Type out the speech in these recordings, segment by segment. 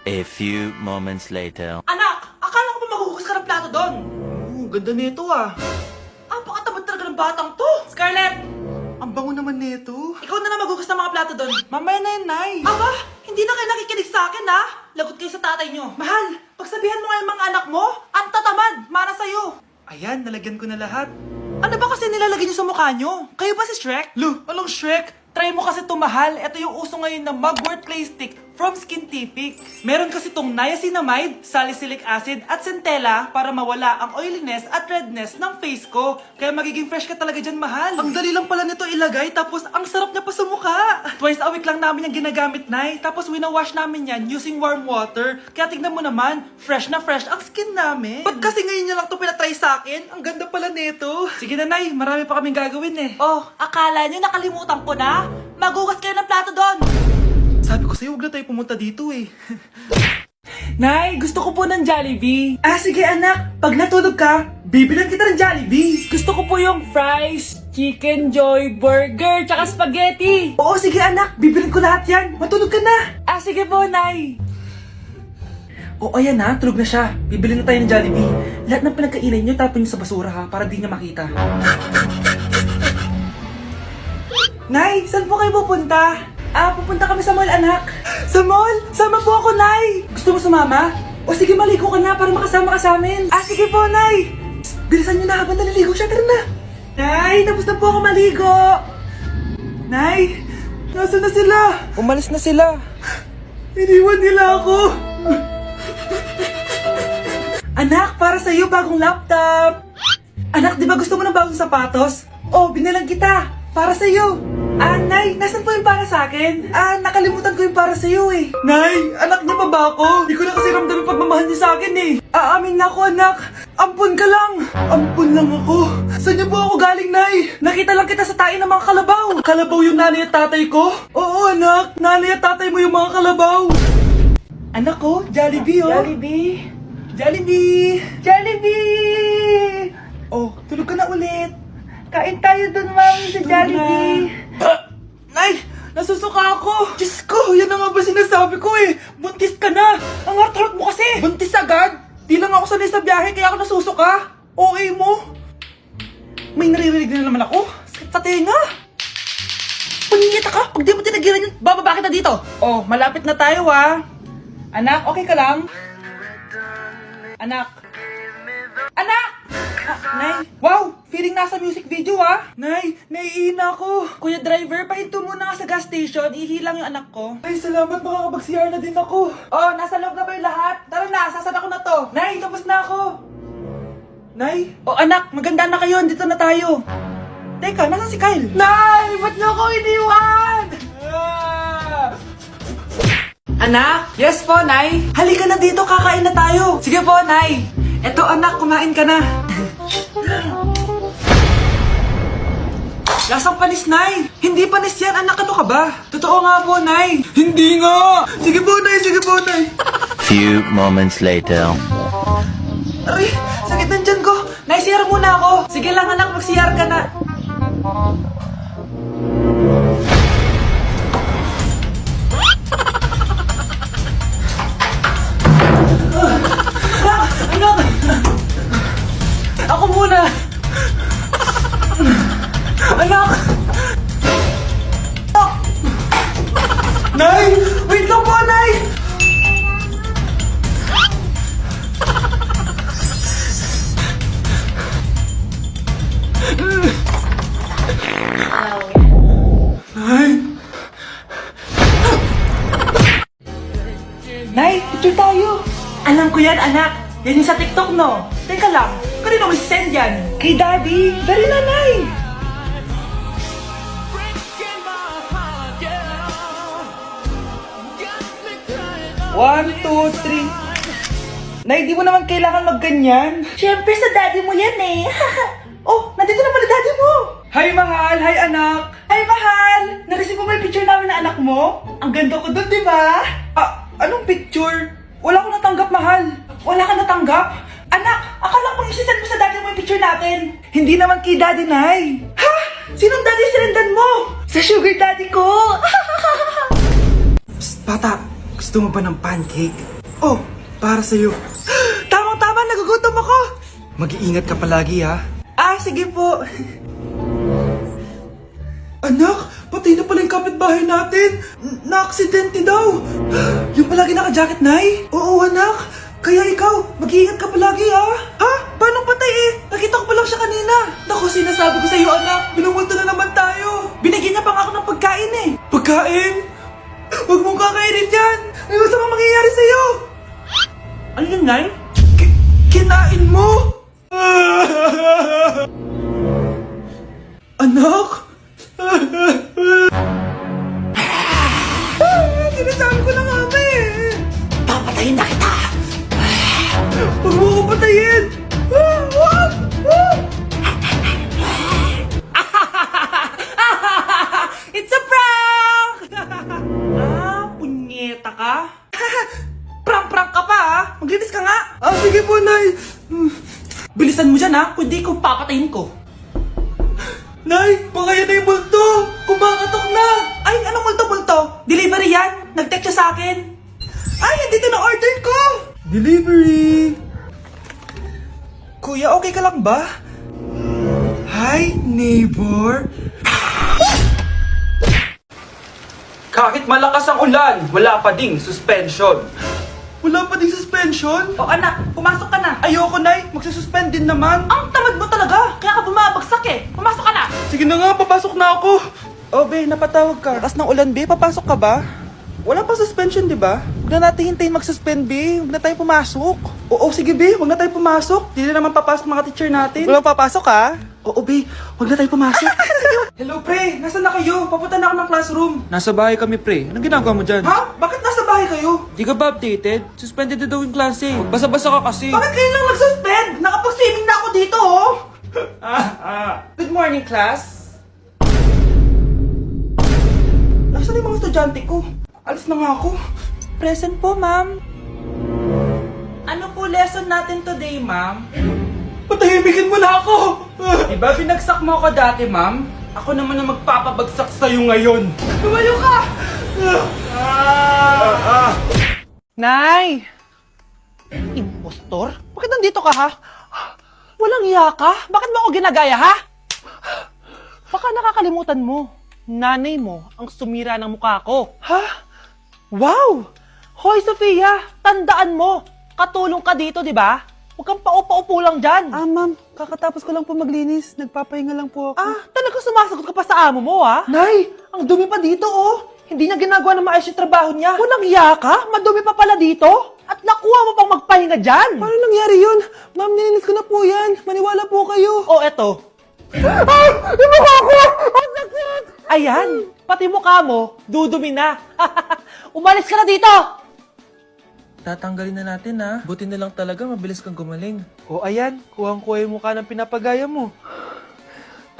A few moments later. Anak, akala ko ba maghuhugas ka ng plato doon? Ganda nito ah. Apakatamad talaga ng batang to. Scarlett, Ang bango naman nito. ikaw na maghugas ng mga plato doon. Mamaya na yun, Nay. Aba, hindi na kayo nakikinig sa akin ha. Lagot kayo sa tatay nyo. Mahal, pagsabihan mo nga yung mga anak mo, ang tatamad, mana sa'yo. Ayan, nalagyan ko na lahat. Ano ba kasi nilalagay nyo sa mukha nyo? Kayo ba si Shrek? Lo, anong Shrek? Try mo kasi to, mahal. Ito yung uso ngayon na mugwort clay stick from Skintific. Meron kasi tong niacinamide, salicylic acid at centella para mawala ang oiliness at redness ng face ko. Kaya magiging fresh ka talaga dyan, mahal. Ang dali lang pala nito ilagay, tapos ang sarap niya pa sa mukha. Twice a week lang namin yung ginagamit, Nay. Tapos winawash namin yan using warm water. Kaya tignan mo naman, fresh na fresh ang skin namin. Ba't kasi ngayon niya lang to pinatry sa akin? Ang ganda pala nito. Sige na, Nay. Marami pa kaming gagawin eh. Oh, akala nyo nakalimutan ko na? Magugas kayo ng plato doon. Sabi ko sa'yo, huwag na tayo pumunta dito eh. Nay, gusto ko po ng Jollibee. Ah, sige anak. Pag natulog ka, bibilan kita ng Jollibee. Gusto ko po yung fries, chicken joy, burger, tsaka spaghetti. Oo, sige anak, bibilin ko lahat yan. Matulog ka na. Ah, sige po, Nay. O ayan na, tulog na siya. Bibili na tayo ng Jollibee. Lahat ng pinagkainan niyo, tapon niyo sa basura ha, para di niya makita. Nay, saan po kayo pupunta? Ah, pupunta kami sa mall, anak. Sa mall? Sama po ako, Nay. Gusto mo sumama? O sige, maligo ka na para makasama ka sa amin. Ah, sige po, Nay. Psst, bilisan niyo na habang naliligo siya. Tara na. Nay, tapos na po ako maligo. Nay, nasaan na sila? Umalis na sila. Iniwan nila ako. Anak, para sa'yo bagong laptop. Anak, di ba gusto mo ng bagong sapatos? Oh, binilang kita. Para sa'yo. Ah, Nay, nasan po yung para sa akin? Ah, nakalimutan ko yung para sa'yo eh. Nay, anak niya pa ba ako? Hindi ko na kasi ramdam yung pagmamahal niya sa akin eh. Aamin na ako, anak. Ampun ka lang. Ampun lang ako. Saan niyo po ako galing, Nay? Nakita lang kita sa tain ng mga kalabaw. Kalabaw yung nanay at tatay ko? Oo, anak. Nanay at tatay mo yung mga kalabaw. Anak ko, Jollibee oh. Jollibee. Jollibee! Jollibee! Oh, tulog ka na ulit. Kain tayo dun, mami, sa Jollibee. Nay, nasusuka ako. Diyos ko, yan na nga ba sinasabi ko eh. Buntis ka na. Ang harot mo kasi. Buntis agad? Di lang ako sanay sa biyahe kaya ako nasusuka. Okay mo? May naririnig na naman ako. Sakit sa tenga. Punyeta ka. Pag di mo tinagilan yun, bababa kita dito. Oh, malapit na tayo ah. Anak, okay ka lang? Anak. Anak! Ah, Nay, wow! Feeling nasa music video ah! Nay, naiina ako. Kuya driver, pahinto muna nga sa gas station. Ihilang yung anak ko. Ay, salamat, makakapag-CR na din ako. Oh, nasa loob na ba yung lahat? Tara na, sasana ko na to. Nay, tapos na ako. Nay, Oh, anak, maganda na kayo. Dito na tayo. Teka, nasan si Kyle? Nay, ba't niyo ako iniwan? Anak? Yes po, Nay. Halika na dito, kakain na tayo. Sige po, Nay. Eto, anak, kumain ka na. Lasang panis, Nay. Hindi panis yan, anak. Ano ka ba? Totoo nga po, Nay. Hindi nga. Sige po, Nay, sige po, Nay. Few moments later. Aray, sakit ng tiyan ko. Nay, CR muna ako. Sige lang, anak, mag-CR ka na. Anak! Ako muna! Anak! Nay! Wait lang po, Nay! Nay! Nay, picture tayo! Alam ko yan, anak. Yan yung sa TikTok, no? Teka lang, kanino mo send yan? Kay Daddy. Dari na, Nay! One, two, three. Nay, di mo naman kailangan magganyan. Siyempre, sa daddy mo yan eh. Oh, nandito na pala daddy mo. Hi, mahal. Hi, anak. Hi, mahal. Nareceive mo ba yung picture namin ng anak mo? Ang ganda ko dun, di ba? Ah, anong picture? Wala ko natanggap, mahal. Wala ka natanggap? Anak, akala ko isisend mo sa daddy mo yung picture natin. Hindi naman kay daddy, Nay. Ha? Sinong daddy sinendan mo? Sa sugar daddy ko. Psst, bata. Gusto mo ba ng pancake? Oh, para sa'yo. Tamang-tama, nagugutom ako. Mag-iingat ka palagi, ha? Ah, sige po. Anak, patay na pala yung kapitbahay natin. Na-aksidente daw. Yung palagi naka-jacket, Nay? Oo, anak. Kaya ikaw, mag-iingat ka palagi, ha? Ha? Paano patay eh? Nakita ko pa lang siya kanina. Naku, sinasabi ko sa'yo, anak. Binumulto na naman tayo. Binigyan niya pa nga ako ng pagkain eh. Pagkain? Huwag mong kakainin yan. Ano gusto mong mangyayari sa'yo? Ano yun, Nay? Kinain mo? Anak? Sinasabi ko na nga ba eh. Papatayin na kita. Huwag mo ko patayin. Wag! It's a prank! Punyeta ka? Prank-prank ka pa ha? Maglinis ka nga. Sige po, Nay. Bilisan mo dyan ha, kundi ko papatayin ko. Nay, baka yan na yung multo! Kumakatok na! Ay, anong multo-multo? Delivery yan! Nag-text siya sa akin! Ay, nandito na order ko! Delivery! Kuya, okay ka lang ba? Hi, neighbor! Kahit malakas ang ulan, wala pa ding suspension. Wala pa ding suspension? O anak, pumasok ka na. Ayoko, Nay. Magsususpend din naman. Ang tamad mo talaga. Kaya ka bumabagsak eh. Pumasok ka na. Sige na nga, papasok na ako. Oh, be, napatawag ka. Lakas ng ulan, be. Papasok ka ba? Wala pa suspension, di ba? Huwag na natin hintayin mag-suspend, be. Huwag na tayo pumasok. Oo, sige, be. Huwag na tayo pumasok. Di na naman papasok mga teacher natin. Wala papasok, ha? Oo, be. Huwag na tayo pumasok. Hello, pre. Nasaan na kayo? Papunta na ako ng classroom. Nasa bahay kami, pre. Anong ginagawa mo dyan? Ha? Bakit nasa bahay kayo? Di ka ba updated? Suspended na daw yung klase. Basa-basa ka kasi. Bakit kayo lang nag-suspend? Nakapag-swimming na ako dito, oh! Good morning, class. Nasaan yung mga estudyante ko? Alis na nga ako. Present po, ma'am. Ano po lesson natin today, ma'am? Patahimikin mo na ako! Diba binagsak mo ako dati, ma'am? Ako naman ang magpapabagsak sa'yo ngayon. Lumayo ka! Nay! Impostor? Bakit nandito ka, ha? Walang iya ka? Bakit mo ako ginagaya, ha? Baka nakakalimutan mo. Nanay mo ang sumira ng mukha ko. Ha? Wow! Hoy, Sofia! Tandaan mo! Katulong ka dito, di ba? Huwag kang paupa-upo lang dyan. Ma'am, kakatapos ko lang po maglinis. Nagpapahinga lang po ako. Talaga sumasagot ka pa sa amo mo, ha? Nay! Ang dumi pa dito, oh! Hindi niya ginagawa ng maayos yung trabaho niya. Walang iya ka? Madumi pa pala dito? At nakuha mo pang magpahinga dyan? Paano nangyari yun? Ma'am, nilinis ko na po yan. Maniwala po kayo. Oh, eto. Yung mukha ko! Ang sakit! Ayan, pati mukha mo, dudumi na. Umalis ka na dito! Tatanggalin na natin, ha? Buti na lang talaga, mabilis kang gumaling. O ayan, kuhang-kuha yung mukha ng pinapagaya mo.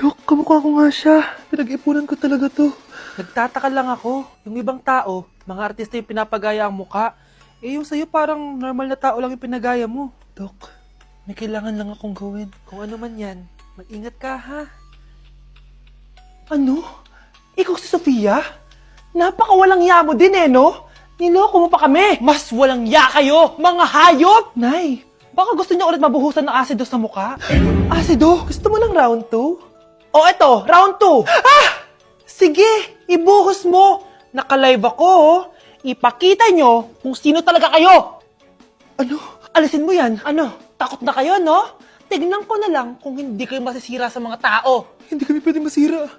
Dok, kamukha ko nga siya. Pinag-ipunan ko talaga to. Nagtataka lang ako, yung ibang tao, mga artista yung pinapagaya ang mukha. Eh yung sa'yo parang normal na tao lang yung pinagaya mo. Dok, may kailangan lang akong gawin. Kung ano man yan, mag-ingat ka ha. Ano? Ikaw si Sofia? Napakawalang ya mo din eh, no? Niloko mo pa kami! Mas walang ya kayo, mga hayop! Nay, Baka gusto niyo ulit mabuhusan ng asido sa mukha? asido, gusto mo lang round 2? O eto, round 2! Sige, ibuhos mo! Naka-live ako, oh. Ipakita nyo kung sino talaga kayo! Ano? Alisin mo yan. Ano? Takot na kayo, no? Tignan ko na lang kung hindi kayo masisira sa mga tao. Hindi kami pwede masira.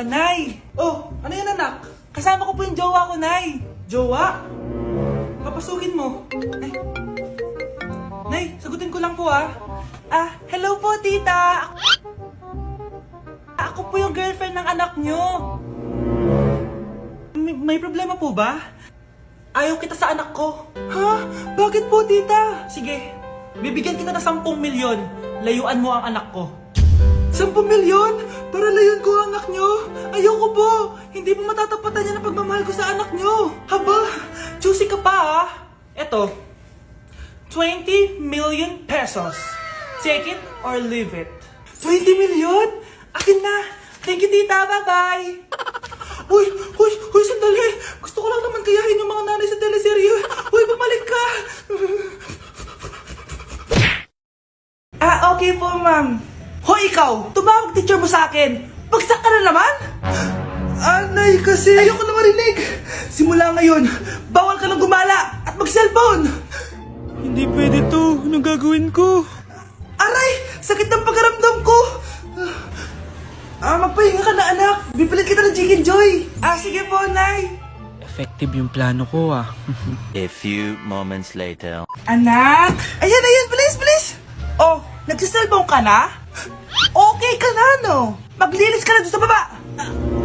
Nay! Oh, ano yan anak? Kasama ko po yung jowa ko, Nay. Jowa? Papasukin mo. Nay, sagutin ko lang po hello po tita. Ako po yung girlfriend ng anak nyo. May problema po ba? Ayaw kita sa anak ko. Ha? Bakit po tita? Sige, bibigyan kita ng 10 milyon. Layuan mo ang anak ko. 10 milyon? Para layuan ko ang anak nyo? Ayoko po! Hindi po matatapatan yan ang pagmamahal ko sa anak nyo! Haba! Juicy ka pa Eto, 20 million pesos. Take it or leave it. 20 million? Akin na! Thank you, tita. Bye-bye. Uy, sandali. Gusto ko lang naman kayahin yung mga nanay sa teleserye. Uy, bumalik ka. Okay po, ma'am. Hoy, ikaw! Tumawag teacher mo sa akin! Bagsak ka na naman? Anay, kasi... Ayoko na marinig! Simula ngayon, bawal ka nang gumala at mag-cellphone! Hindi pwede to. Anong gagawin ko? Aray! Sakit ng pagkaramdam ko! Magpahinga ka na, anak. Bipilit kita ng Chicken Joy. Sige po, Nay. Effective yung plano ko ah. A few moments later. Anak! Ayan, bilis! Oh, nagsiselfone ka na? Okay ka na, no? Maglinis ka na doon sa baba.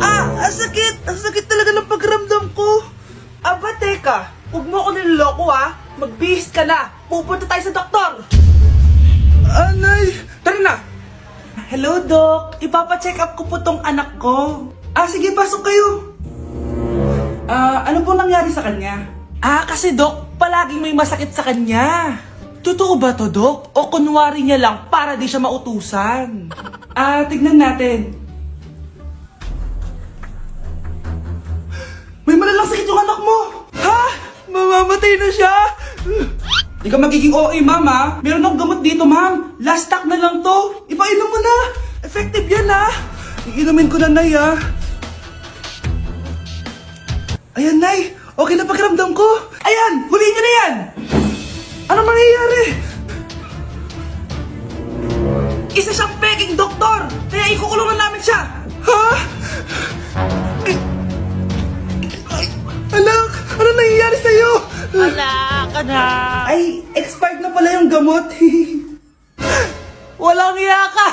Ang sakit talaga ng pagramdam ko. Aba, teka. Huwag mo ako niloloko, ha? Magbihis ka na. Pupunta tayo sa doktor. Anay! Tara na. Hello, Doc. Ipapacheck up ko po tong anak ko. Sige, pasok kayo. Ano po nangyari sa kanya? Kasi Doc, palaging may masakit sa kanya. Totoo ba to, Doc? O kunwari niya lang para di siya mautusan? Tignan natin. May malalang sakit yung anak mo! Ha? Mamamatay na siya? Di ka magiging OA, mama. Meron akong gamot dito, ma'am. Last stock na lang to. Ipainom mo na. Effective yan, ha? Iinumin ko na, Nay, ha? Ayan, Nay. Okay na pakiramdam ko. Ayan, huliin niyo na yan. Ano mangyayari? Isa siyang peking doktor. Kaya ikukulungan namin siya. Ha? Anak, ano nangyayari sa'yo? Ay, expired na pala yung gamot. Walang iya ka!